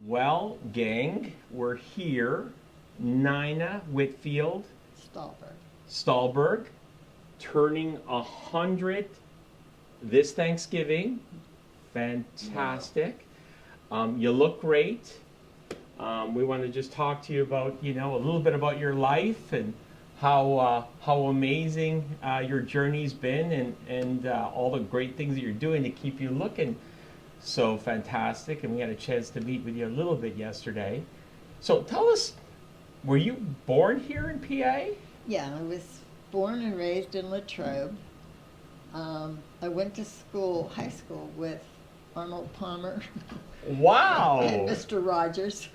Well, gang, we're here. Nina Whitfield Stahlberg. Stahlberg turning 100 this Thanksgiving. Fantastic. You look great. We want to just talk to you about, a little bit about your life and how amazing your journey's been and all the great things that you're doing to keep you looking so fantastic. And we had a chance to meet with you a little bit yesterday. So tell us, were you born here in PA? Yeah, I was born and raised in Latrobe. I went to school, high school, with Arnold Palmer Wow. and Mr. Rogers.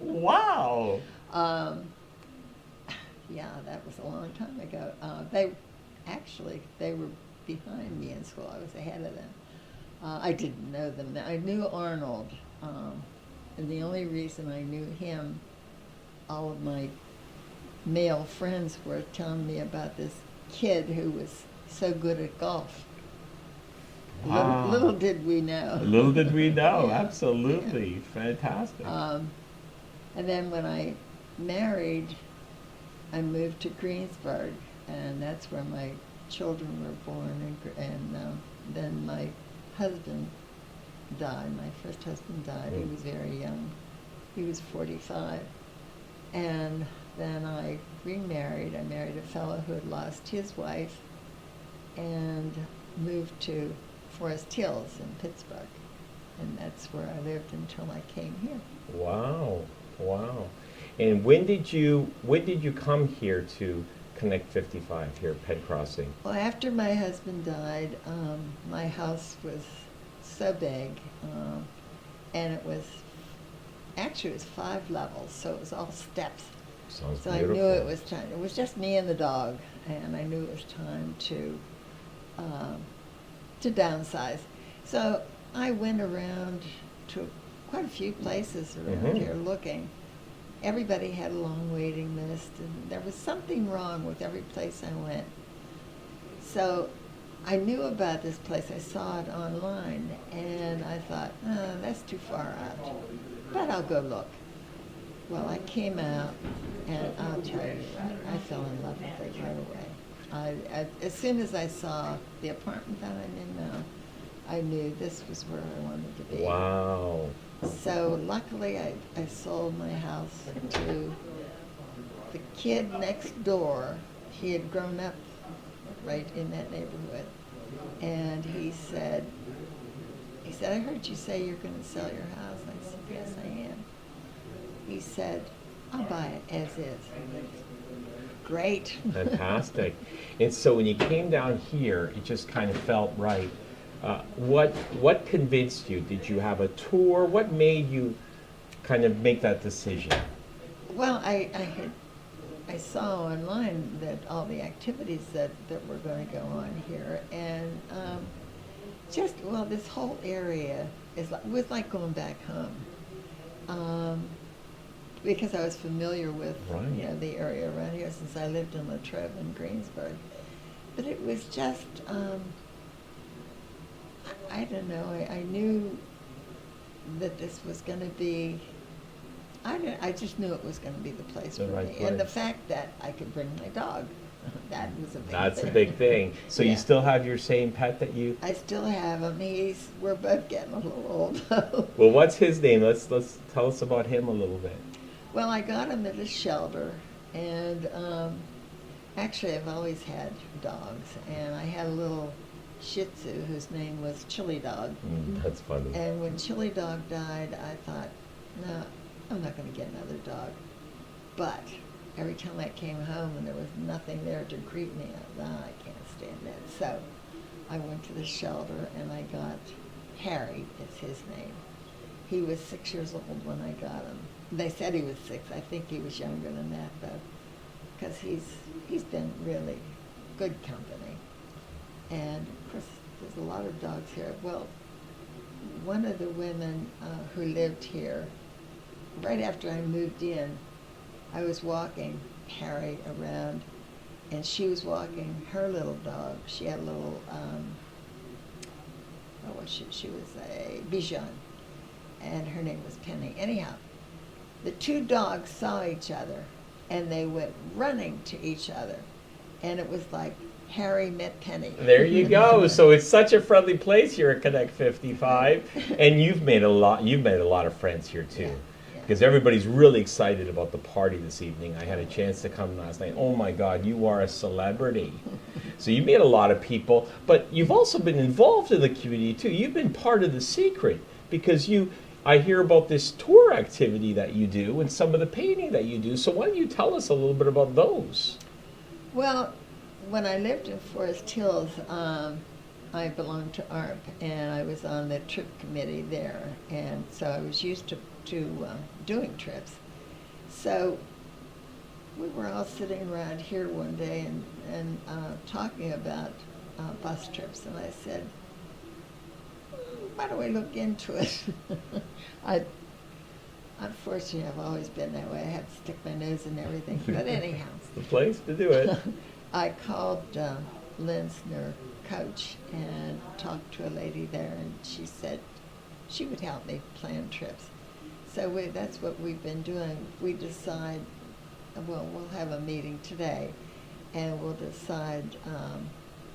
Wow. Yeah, that was a long time ago. They were behind me in school. I was ahead of them. I didn't know them. I knew Arnold, and the only reason I knew him, all of my male friends were telling me about this kid who was so good at golf. Wow. Little did we know. Little did we know. Yeah. Absolutely. Yeah. Fantastic. And then when I married, I moved to Greensburg, and that's where my children were born. And then my husband died. My first husband died. He was very young. He was 45. And then I remarried. I married a fellow who had lost his wife and moved to Forest Hills in Pittsburgh. And that's where I lived until I came here. Wow. Wow. And when did you come here to Connect 55 here at Penn Crossing? Well, after my husband died, my house was so big, and it was 5 levels, so it was all steps. Sounds So beautiful. I knew it was time. It was just me and the dog, and I knew it was time to downsize. So I went around to quite a few places around here looking. Everybody had a long waiting list, and there was something wrong with every place I went. So I knew about this place. I saw it online, and I thought, oh, that's too far out, but I'll go look. Well, I came out, and I'll tell you, I fell in love with it right away. As soon as I saw the apartment that I'm in now, I knew this was where I wanted to be. Wow. So luckily I sold my house to the kid next door. He had grown up right in that neighborhood. And he said, I heard you say you're going to sell your house. I said, yes, I am. He said, I'll buy it as is. Great. Fantastic. And so when you came down here, it just kind of felt right. What convinced you? Did you have a tour? What made you kind of make that decision? Well, I saw online that all the activities that were going to go on here, and this whole area was like going back home. Because I was familiar with the area around here since I lived in Latrobe and Greensburg. But it was just, I don't know, I knew that this was going to be, I just knew it was going to be the place for me. And the fact that I could bring my dog, that was a big thing. That's a big thing. So you still have your same pet that you... I still have him. We're both getting a little old. Well, what's his name? Let's tell us about him a little bit. Well, I got him at a shelter, and actually I've always had dogs, and I had a little Shih Tzu whose name was Chili Dog. That's funny. And when Chili Dog died, I thought, no, I'm not going to get another dog. But every time I came home and there was nothing there to greet me, I thought, I can't stand that. So I went to the shelter and I got Harry, is his name. He was 6 years old when I got him. They said he was 6. I think he was younger than that, though, because he's been really good company. And, of course, there's a lot of dogs here. Well, one of the women who lived here, right after I moved in, I was walking Harry around, and she was walking her little dog. She had a little, she was a Bichon. and her name was Penny. Anyhow, the two dogs saw each other, and they went running to each other, and it was like Harry met Penny. There you go. So it's such a friendly place here at Connect 55, and you've made a lot of friends here too. Yeah. Because everybody's really excited about the party this evening. I had a chance to come last night. Oh my God, you are a celebrity. So you made a lot of people, but you've also been involved in the community too. You've been part of the secret because I hear about this tour activity that you do and some of the painting that you do. So why don't you tell us a little bit about those? Well, when I lived in Forest Hills, I belonged to ARP, and I was on the trip committee there, and so I was used to doing trips. So we were all sitting around here one day and talking about bus trips, and I said, why don't we look into it? Unfortunately, I've always been that way. I have to stick my nose in everything. But anyhow. It's the place to do it. I called Linsner Coach and talked to a lady there, and she said she would help me plan trips. So that's what we've been doing. We decide, well, we'll have a meeting today, and we'll decide,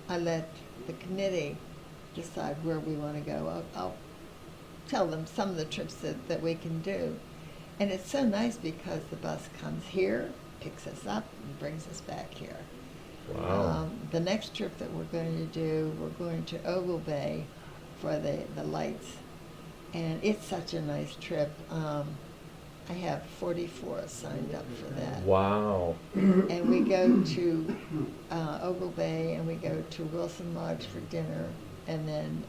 I let the committee decide where we want to go. I'll tell them some of the trips that we can do. And it's so nice because the bus comes here, picks us up, and brings us back here. Wow. The next trip that we're going to do, we're going to Ogle Bay for the lights. And it's such a nice trip. I have 44 signed up for that. Wow. And we go to Ogle Bay, and we go to Wilson Lodge for dinner, and then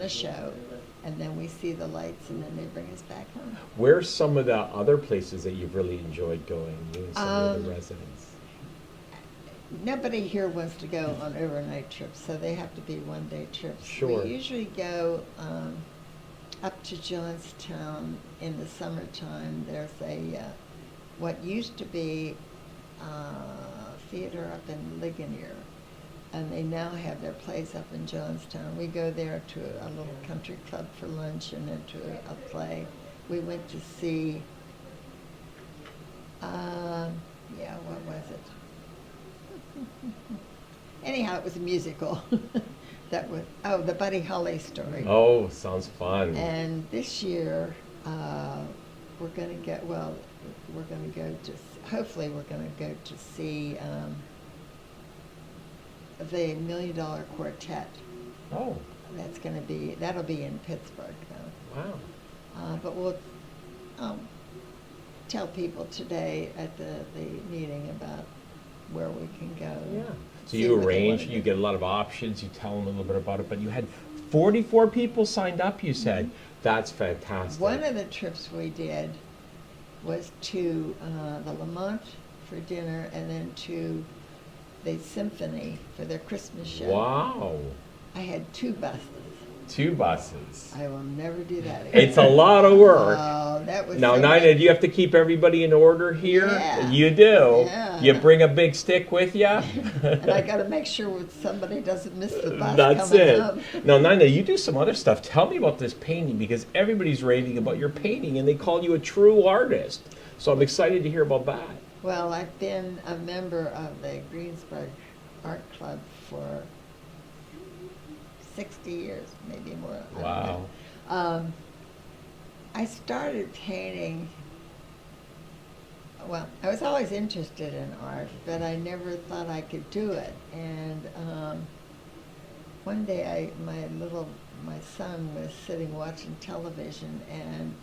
a show, and then we see the lights, and then they bring us back home. Where's some of the other places that you've really enjoyed going, you and some of the residents? Nobody here wants to go on overnight trips, so they have to be one-day trips. Sure. We usually go up to Johnstown in the summertime. There's what used to be theater up in Ligonier, and they now have their place up in Johnstown. We go there to a little country club for lunch and then to a play. We went to see, what was it? Anyhow, it was a musical. That was, the Buddy Holly story. Oh, sounds fun. And this year, we're going to go to see the $1 Million Quartet. Oh. That'll be in Pittsburgh, though. Wow. But we'll tell people today at the meeting about where we can go. Yeah. So you arrange, you get a lot of options, you tell them a little bit about it, but you had 44 people signed up, you said. Mm-hmm. That's fantastic. One of the trips we did was to the Lamont for dinner, and then to the Symphony for their Christmas show. Wow. I had 2 buses. 2 buses. I will never do that again. It's a lot of work. Oh, that was Now, so Nina, good. do you have to keep everybody in order here? Yeah. You do. Yeah. You bring a big stick with you? And I got to make sure somebody doesn't miss the bus That's coming it. home. Now, Nina, you do some other stuff. Tell me about this painting, because everybody's raving about your painting, and they call you a true artist. So I'm excited to hear about that. Well, I've been a member of the Greensburg Art Club for 60 years, maybe more. Wow. I started painting, well, I was always interested in art, but I never thought I could do it. And one day my son was sitting watching television, and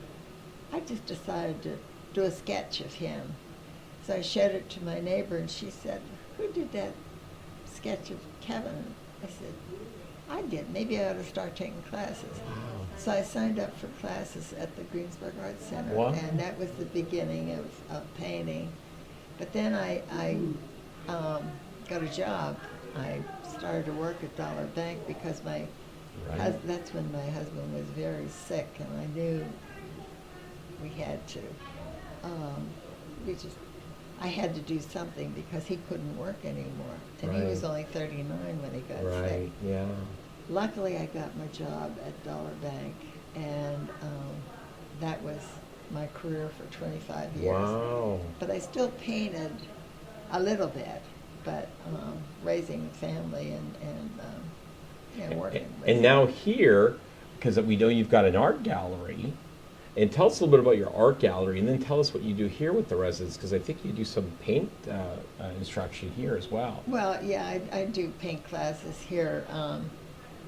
I just decided to do a sketch of him. So I showed it to my neighbor, and she said, "Who did that sketch of Kevin?" I said, "I did. Maybe I ought to start taking classes." Wow. So I signed up for classes at the Greensburg Art Center, Wow. and that was the beginning of painting. But then I got a job. I started to work at Dollar Bank because that's when my husband was very sick, and I knew we had to. I had to do something because he couldn't work anymore, and he was Right. only 39 when he got sick. Right, yeah. Luckily, I got my job at Dollar Bank, and that was my career for 25 years. Wow. But I still painted a little bit, but raising a family and working. And now here, because we know you've got an art gallery, and tell us a little bit about your art gallery, and then tell us what you do here with the residents, because I think you do some paint instruction here as well. Well, yeah, I do paint classes here.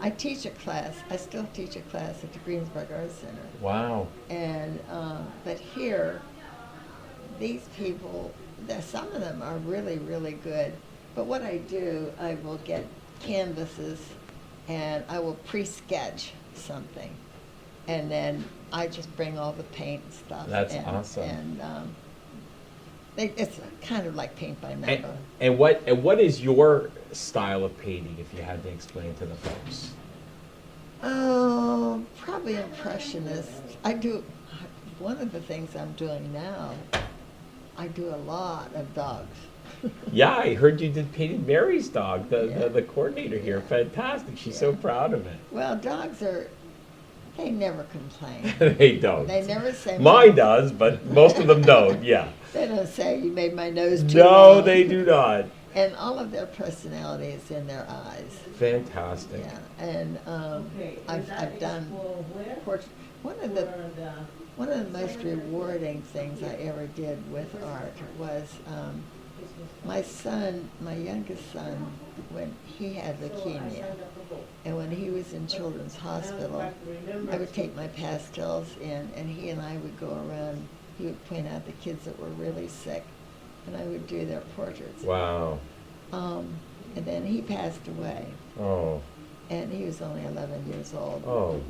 I teach a class. I still teach a class at the Greensburg Arts Center. Wow. And but here, these people, some of them are really, really good. But what I do, I will get canvases, and I will pre-sketch something, and then I just bring all the paint and stuff. That's awesome. And it's kind of like paint by number. And what is your style of painting, if you had to explain to the folks? Oh, probably impressionist. I do. One of the things I'm doing now, I do a lot of dogs. Yeah, I heard you did painted Mary's dog, Yeah. the coordinator here. Fantastic. She's so proud of it. Well, dogs they never complain. They don't. They never say. Mine does, but most of them don't. Yeah. They don't say you made my nose too No, long. they do not. And all of their personality is in their eyes. Fantastic. Yeah, and I've done portraits. One of the most rewarding things I ever did with art was my youngest son, when he had leukemia, and when he was in Children's Hospital, I would take my pastels in, and he and I would go around. He would point out the kids that were really sick, and I would do their portraits. Wow. And then he passed away, Oh. and he was only 11 years old. Oh.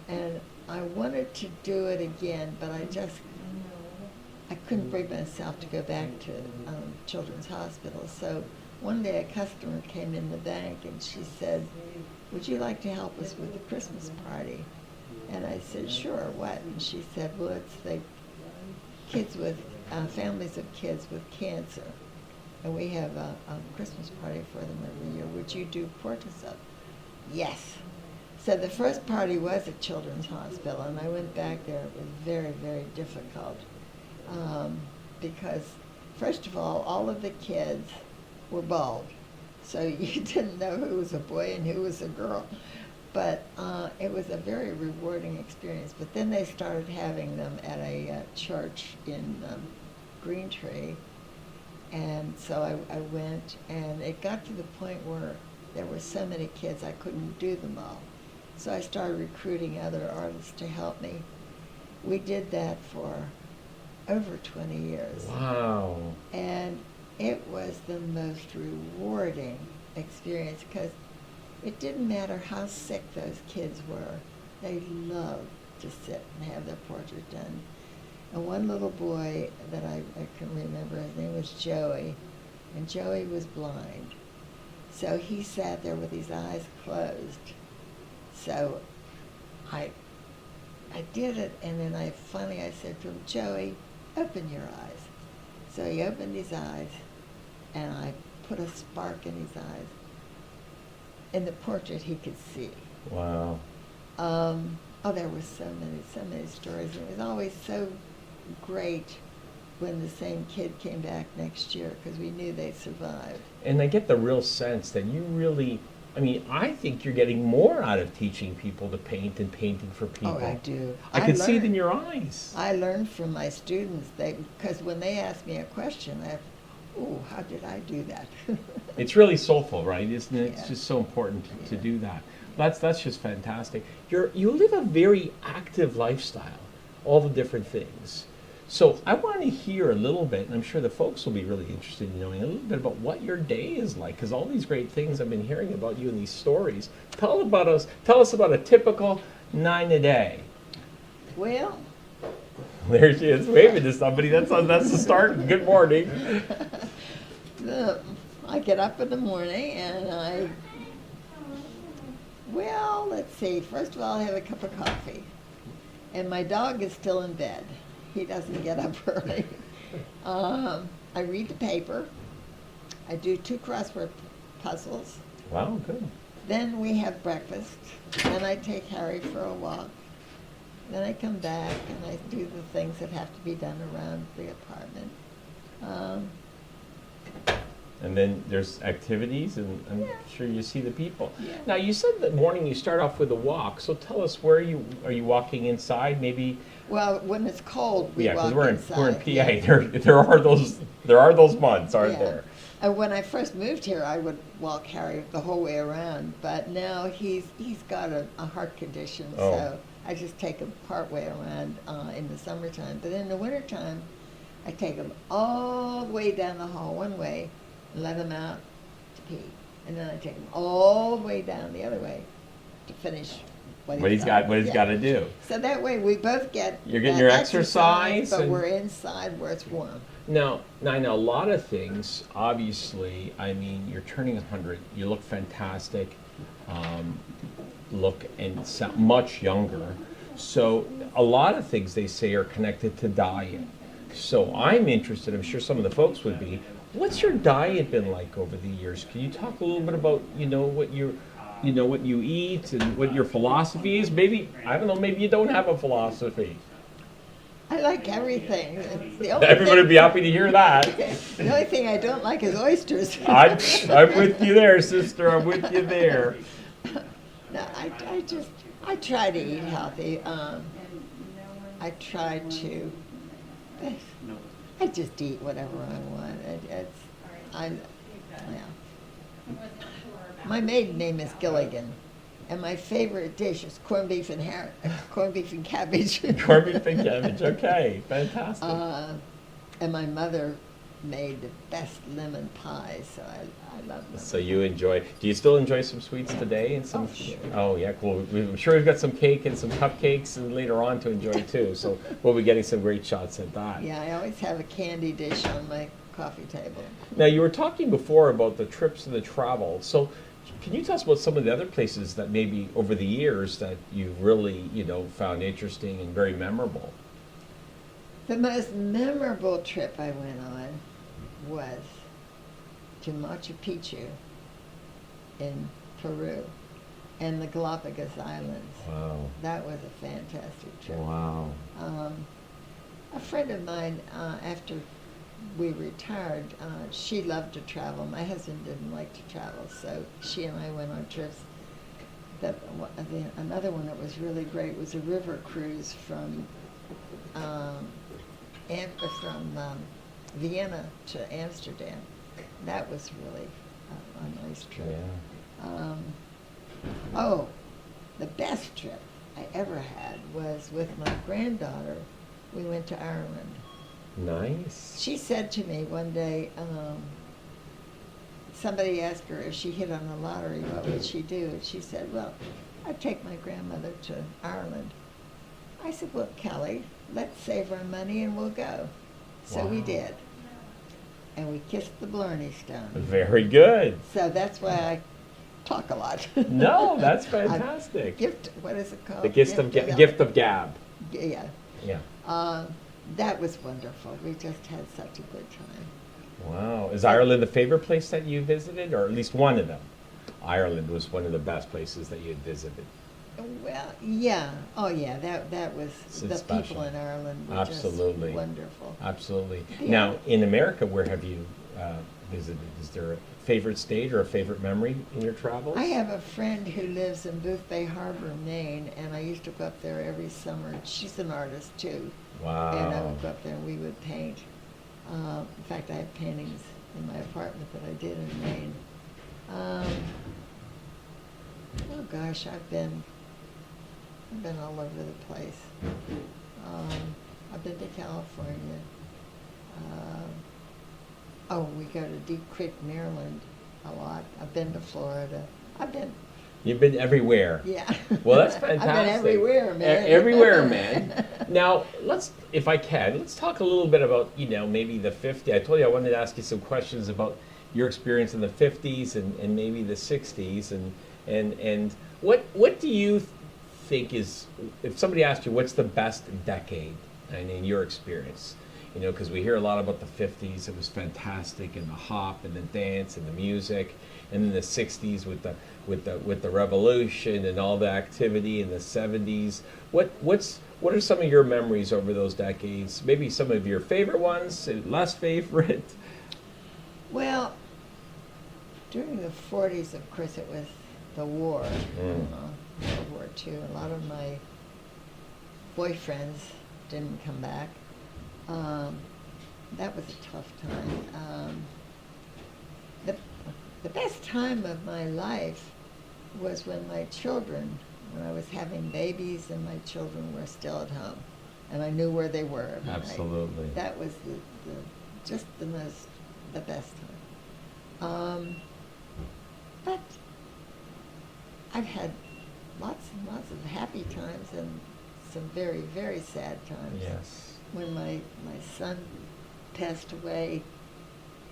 And I wanted to do it again, but I couldn't bring myself to go back to Children's Hospital. So one day a customer came in the bank and she said, "Would you like to help us with the Christmas party?" And I said, "Sure, what?" And she said, "Well, it's the kids with, families of kids with cancer. And we have a Christmas party for them every year. Would you do portraits of?" Yes. So the first party was at Children's Hospital, and I went back there. It was very, very difficult because, first of all of the kids were bald, so you didn't know who was a boy and who was a girl. But it was a very rewarding experience. But then they started having them at a church in Green Tree, and so I went, and it got to the point where there were so many kids I couldn't do them all. So I started recruiting other artists to help me. We did that for over 20 years. Wow. And it was the most rewarding experience because it didn't matter how sick those kids were. They loved to sit and have their portrait done. And one little boy that I can remember, his name was Joey, and Joey was blind. So he sat there with his eyes closed. So I did it, and then I said to him, "Joey, open your eyes." So he opened his eyes, and I put a spark in his eyes. In the portrait, he could see. Wow. There were so many stories. It was always so great when the same kid came back next year because we knew they survived. And I get the real sense that you really, I think you're getting more out of teaching people to paint and painting for people. Oh, I do. I can see it in your eyes. I learned from my students, because when they ask me a question, how did I do that? It's really soulful, right? Isn't it? It's Yeah. just so important to do that. That's just fantastic. You live a very active lifestyle, all the different things. So I want to hear a little bit, and I'm sure the folks will be really interested in knowing a little bit about what your day is like, because all these great things I've been hearing about you in these stories. Tell us about a typical Nina day. Well, There she is, waving to somebody. That's the start. Good morning. I get up in the morning and let's see. First of all, I have a cup of coffee. And my dog is still in bed. He doesn't get up early. I read the paper. I do 2 crossword puzzles. Wow, good. Then we have breakfast. Then I take Harry for a walk. Then I come back and I do the things that have to be done around the apartment. Um, And then there's activities, and I'm Yeah. sure you see the people. Yeah. Now, you said that morning you start off with a walk, so tell us, where are you walking inside? Maybe, well, when it's cold, we yeah, because walk we're inside. in PA. yeah. There are those months, aren't Yeah. there? And when I first moved here, I would walk Harry the whole way around. But now he's got a heart condition, Oh. so I just take him part way around in the summertime. But in the wintertime, I take him all the way down the hall one way, and let him out to pee, and then I take him all the way down the other way to finish What he's got to do. So that way we both get You're getting that your exercise but and- we're inside where it's warm. Now, I know a lot of things, obviously, I mean, you're turning 100, you look fantastic, look and sound much younger. So a lot of things they say are connected to diet. So I'm interested, I'm sure some of the folks would be, what's your diet been like over the years? Can you talk a little bit about, what what you eat and what your philosophy is? Maybe, I don't know, maybe you don't have a philosophy. I like everything. It's the only Everybody would be happy to hear that. The only thing I don't like is oysters. I'm with you there, sister. I'm with you there. No, I try to eat healthy. I try to. I just eat whatever I want. Yeah. My maiden name is Gilligan, and my favorite dish is corned beef and cabbage. Corned beef and cabbage. Okay, fantastic. And my mother made the best lemon pie, so I love lemon. So you enjoy? Do you still enjoy some sweets today? And some? Oh, sure. Oh yeah, cool. I'm sure we've got some cake and some cupcakes and later on to enjoy too. So we'll be getting some great shots at that. Yeah, I always have a candy dish on my coffee table. Now you were talking before about the trips and the travel. So can you tell us about some of the other places that maybe over the years that you really found interesting and very memorable? The most memorable trip I went on was to Machu Picchu in Peru and the Galapagos Islands. Wow. That was a fantastic trip. Wow. A friend of mine, after we retired, she loved to travel. My husband didn't like to travel, so she and I went on trips. Another one that was really great was a river cruise from Vienna to Amsterdam. That was really a nice trip. Yeah. Oh, the best trip I ever had was with my granddaughter. We went to Ireland. Nice. She said to me one day, somebody asked her if she hit on the lottery, what would she do? And she said, well, I'd take my grandmother to Ireland. I said, well, Kelly, let's save our money and we'll go. So we Wow. did. And we kissed the Blarney Stone. Very good. So that's why I talk a lot. No, that's fantastic. What is it called? The gift of gab. Yeah. Yeah. That was wonderful. We just had such a good time. Wow. Is Ireland the favorite place that you visited, or at least one of them? Ireland was one of the best places that you had visited. Well, yeah. Oh, yeah. That was It's the special. people in Ireland were Absolutely. just wonderful. Absolutely. Yeah. Now, in America, where have you visited? Is there a favorite state or a favorite memory in your travels? I have a friend who lives in Boothbay Harbor, Maine, and I used to go up there every summer. She's an artist too, Wow. and I would go up there and we would paint. In fact, I have paintings in my apartment that I did in Maine. Oh gosh, I've been all over the place. I've been to California. We go to Deep Creek, Maryland a lot. I've been to Florida. You've been everywhere. Yeah. Well, that's fantastic. I've been everywhere, man. Everywhere, man. Now, if I can, let's talk a little bit about, maybe the 50s. I told you I wanted to ask you some questions about your experience in the 50s and maybe the 60s. And what do you think is, if somebody asked you, what's the best decade in your experience? Because we hear a lot about the 50s. It was fantastic, and the hop and the dance and the music, and then the 60s with the revolution and all the activity, in the 70s. what are some of your memories over those decades? Maybe some of your favorite ones, less favorite? Well, during the 40s, of course, it was the war, World War II. A lot of my boyfriends didn't come back. That was a tough time. The best time of my life was when I was having babies and my children were still at home, and I knew where they were. Absolutely. That was the best time. But I've had lots and lots of happy times and some very, very sad times. Yes. When my son passed away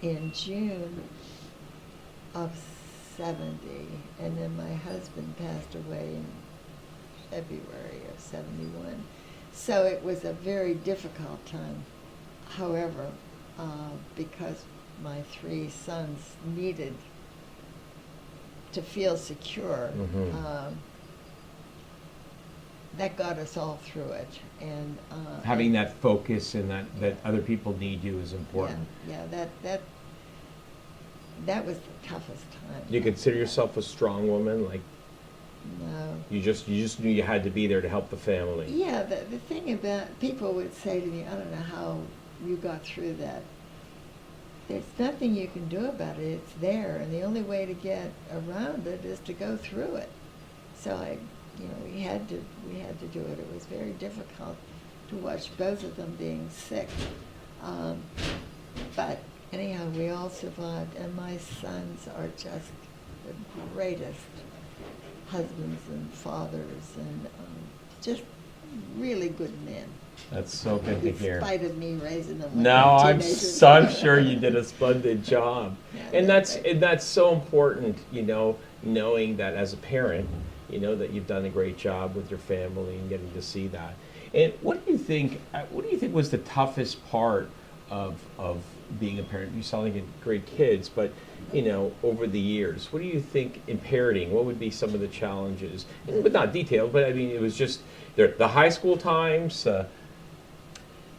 in June of 70, and then my husband passed away in February of 71. So it was a very difficult time. However, because my three sons needed to feel secure, that got us all through it. And having that focus and that other people need you is important. Yeah, that was the toughest time. You consider yourself a strong woman? Like, no. you just knew you had to be there to help the family. Yeah, the thing about, people would say to me, I don't know how you got through that. There's nothing you can do about it. It's there, and the only way to get around it is to go through it. So we had to do it. It was very difficult to watch both of them being sick. But anyhow, we all survived, and my sons are just the greatest husbands and fathers, and just really good men. That's so good to hear. In spite of me raising them. Like No, I'm teenagers. sure you did a splendid job. Yeah, And that's so important, knowing that as a parent, that you've done a great job with your family and getting to see that. And what do you think was the toughest part of being a parent? You sound like you had great kids, but over the years, what do you think in parenting, what would be some of the challenges? But not detailed, but I mean, it was just the high school times.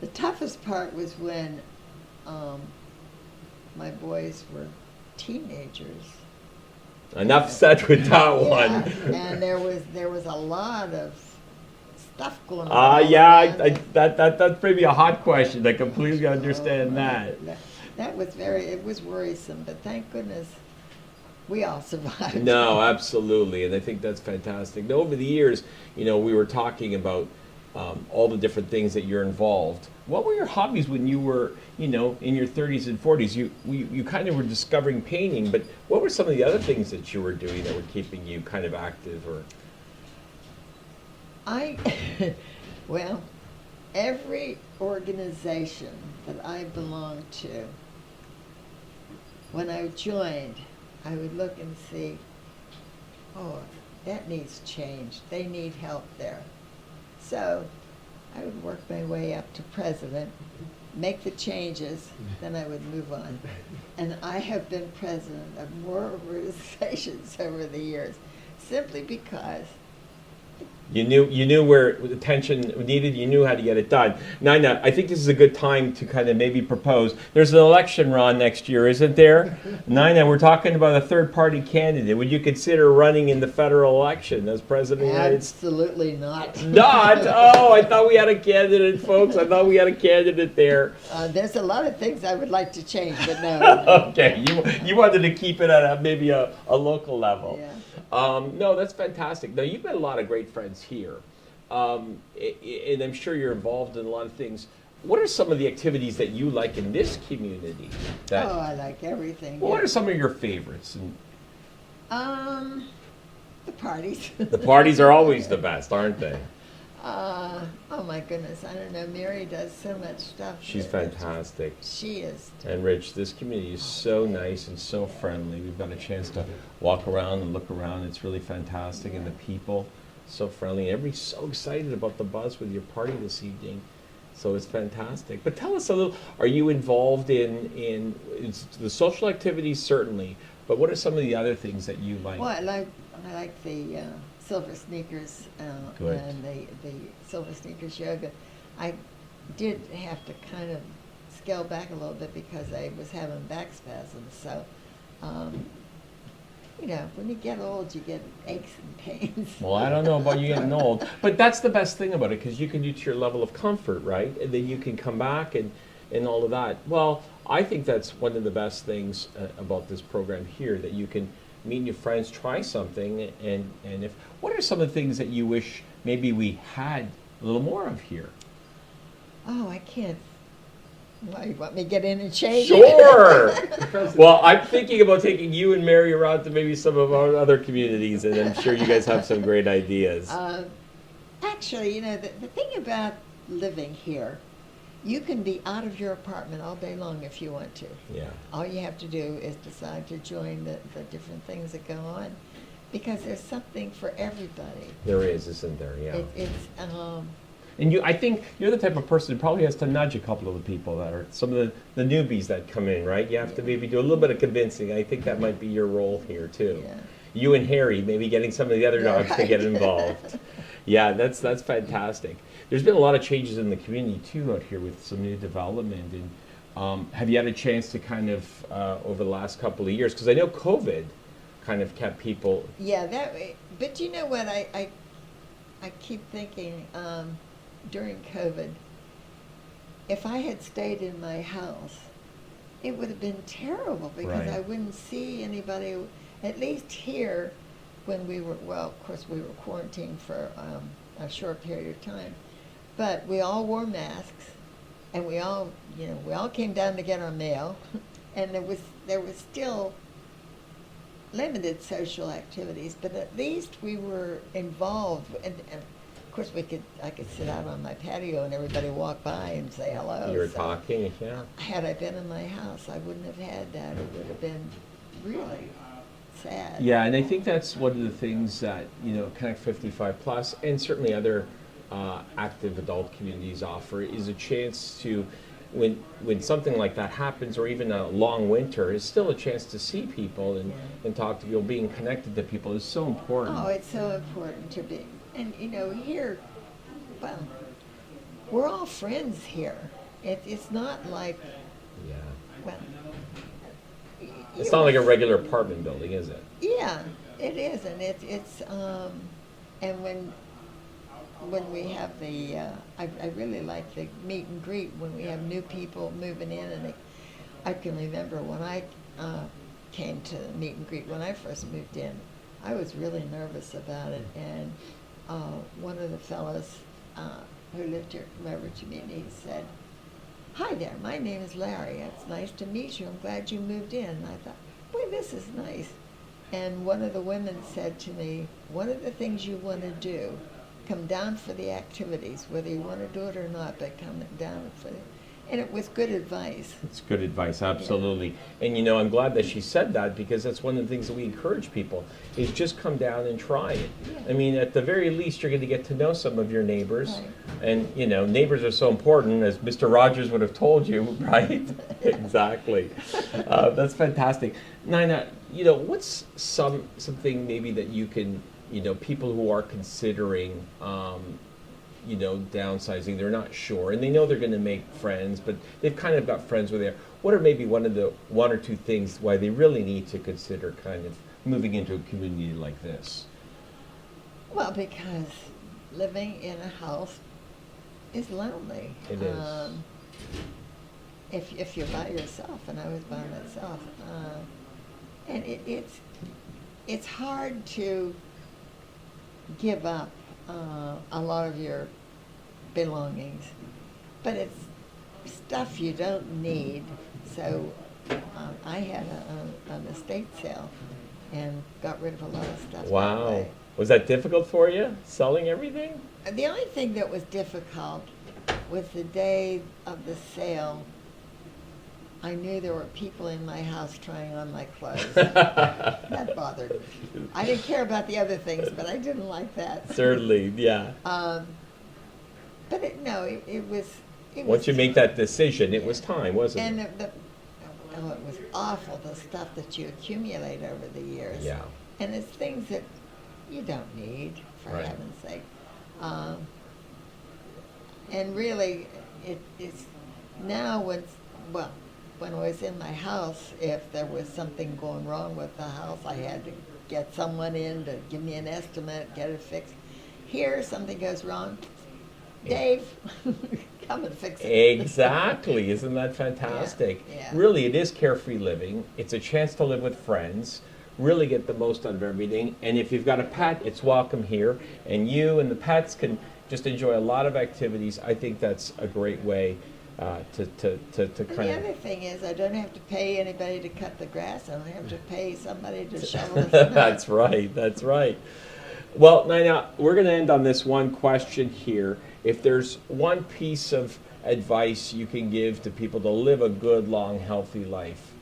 The toughest part was when my boys were teenagers. Enough said with that one. And there was a lot of stuff going on. That's maybe a hot question. I completely understand that. It was worrisome, but thank goodness we all survived. No, absolutely, and I think that's fantastic. Now, over the years, we were talking about all the different things that you're involved. What were your hobbies when you were, in your 30s and 40s? You kind of were discovering painting, but what were some of the other things that you were doing that were keeping you kind of active? Or well, every organization that I belonged to, when I joined, I would look and see, oh, that needs change. They need help there. So I would work my way up to president, make the changes, then I would move on. And I have been president of more organizations over the years, simply because you knew where attention needed. You knew how to get it done. Nina, I think this is a good time to kind of maybe propose. There's an election, Ron, next year, isn't there? Nina, we're talking about a third-party candidate. Would you consider running in the federal election as president of the United States? Absolutely not. Not? Oh, I thought we had a candidate, folks. I thought we had a candidate there. There's a lot of things I would like to change, but no. Okay, you wanted to keep it at maybe a local level. Yeah. No, that's fantastic. Now, you've met a lot of great friends here, and I'm sure you're involved in a lot of things. What are some of the activities that you like in this community? I like everything. Well, what are some of your favorites? The parties. The parties are always the best, aren't they? Oh my goodness, I don't know. Mary does so much stuff. She's fantastic. She is. And Rich, this community is so nice and so friendly. We've got a chance to walk around and look around. It's really fantastic, and the people so friendly. Everybody's so excited about the buzz with your party this evening. So it's fantastic. But tell us a little. Are you involved in the social activities? Certainly. But what are some of the other things that you like? Well, I like the Silver Sneakers Good. and the Silver Sneakers yoga. I did have to kind of scale back a little bit because I was having back spasms. So, when you get old, you get aches and pains. Well, I don't know about you getting old, but that's the best thing about it, because you can do to your level of comfort, right? And then you can come back and all of that. Well, I think that's one of the best things about this program here, that you can meet new friends, try something, and what are some of the things that you wish maybe we had a little more of here? Oh, I can't. Why, you want me to get in and change? Sure. Well, I'm thinking about taking you and Mary around to maybe some of our other communities, and I'm sure you guys have some great ideas. Actually, the thing about living here, you can be out of your apartment all day long if you want to. Yeah. All you have to do is decide to join the different things that go on, because there's something for everybody. There is, isn't there? Yeah. It's I think you're the type of person who probably has to nudge a couple of the people that are some of the newbies that come in, right? You have to maybe do a little bit of convincing. I think that might be your role here too. Yeah. You and Harry, maybe getting some of the other dogs to get involved. Yeah, that's fantastic. There's been a lot of changes in the community too out here with some new development. And have you had a chance to kind of over the last couple of years? Because I know COVID kind of kept people. Yeah, that way. But you know what? I keep thinking during COVID, if I had stayed in my house, it would have been terrible, because Right. I wouldn't see anybody. At least here, when we were, well, of course we were quarantined for a short period of time, but we all wore masks, and we all came down to get our mail, and there was still limited social activities, but at least we were involved, and of course I could sit out on my patio and everybody walk by and say hello. You were So talking, yeah. had I been in my house, I wouldn't have had that. It would have been really sad. Yeah, and I think that's one of the things that, Connect 55 Plus and certainly other active adult communities offer, is a chance to, when something like that happens, or even a long winter, is still a chance to see people and talk to people. Being connected to people is so important. Oh, it's so important to be. And, here, well, we're all friends here. It's not like, Yeah. well, It's not like a regular apartment building, is it? yeah, it is, and it's and when we have the I really like the meet and greet when we have new people moving in, and I can remember when I came to the meet and greet when I first moved in, I was really nervous about it, and one of the fellows who lived here, whoever to me, he said, "Hi there, my name is Larry. It's nice to meet you. I'm glad you moved in." And I thought, boy, this is nice. And one of the women said to me, "One of the things you want to do, come down for the activities, whether you want to do it or not, but come down for it." And it was good advice. It's good advice, absolutely. And I'm glad that she said that, because that's one of the things that we encourage people, is just come down and try it. Yeah. I mean, at the very least, you're going to get to know some of your neighbors. Right. And, neighbors are so important, as Mr. Rogers would have told you, right? Exactly. That's fantastic. Nina, what's something maybe that you can, people who are considering downsizing, they're not sure, and they know they're going to make friends, but they've kind of got friends with there. What are maybe one or two things why they really need to consider kind of moving into a community like this? Well, because living in a house is lonely. It is. If you're by yourself, and I was by myself, and it's hard to give up a lot of your belongings, but it's stuff you don't need. So I had an estate sale and got rid of a lot of stuff. that Wow. way. Was that difficult for you, selling everything? The only thing that was difficult was the day of the sale. I knew there were people in my house trying on my clothes. That bothered me. I didn't care about the other things, but I didn't like that. Certainly, yeah. But it was. Once you make that decision, it was time, wasn't And it? it was awful, the stuff that you accumulate over the years. Yeah. And it's things that you don't need, for Right. heaven's sake. Um, and really, it's now when I was in my house, if there was something going wrong with the house, I had to get someone in to give me an estimate, get it fixed. Here, something goes wrong, Dave, come and fix it. Exactly. Isn't that fantastic? Yeah. Really, it is carefree living. It's a chance to live with friends, really get the most out of everything. And if you've got a pet, it's welcome here. And you and the pets can just enjoy a lot of activities. I think that's a great way to And kind the of. other thing is, I don't have to pay anybody to cut the grass. I don't have to pay somebody to shovel the snow. That's right. That's right. Well, Nina, we're going to end on this one question here. If there's one piece of advice you can give to people to live a good, long, healthy life,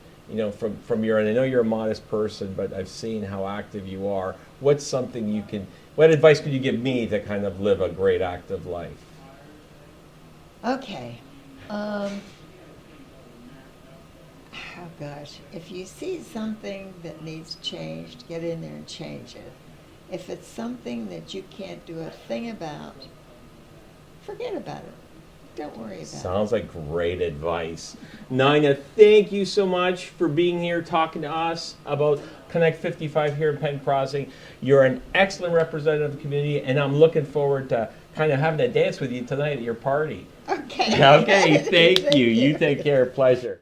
from your, and I know you're a modest person, but I've seen how active you are. What advice could you give me to kind of live a great, active life? Okay. Oh gosh, if you see something that needs changed, get in there and change it. If it's something that you can't do a thing about, forget about it. Don't worry about it. Sounds like great advice. Nina, thank you so much for being here talking to us about Connect 55 here in Penn Crossing. You're an excellent representative of the community, and I'm looking forward to kind of having a dance with you tonight at your party. Okay. Okay, thank you. You take care. Pleasure.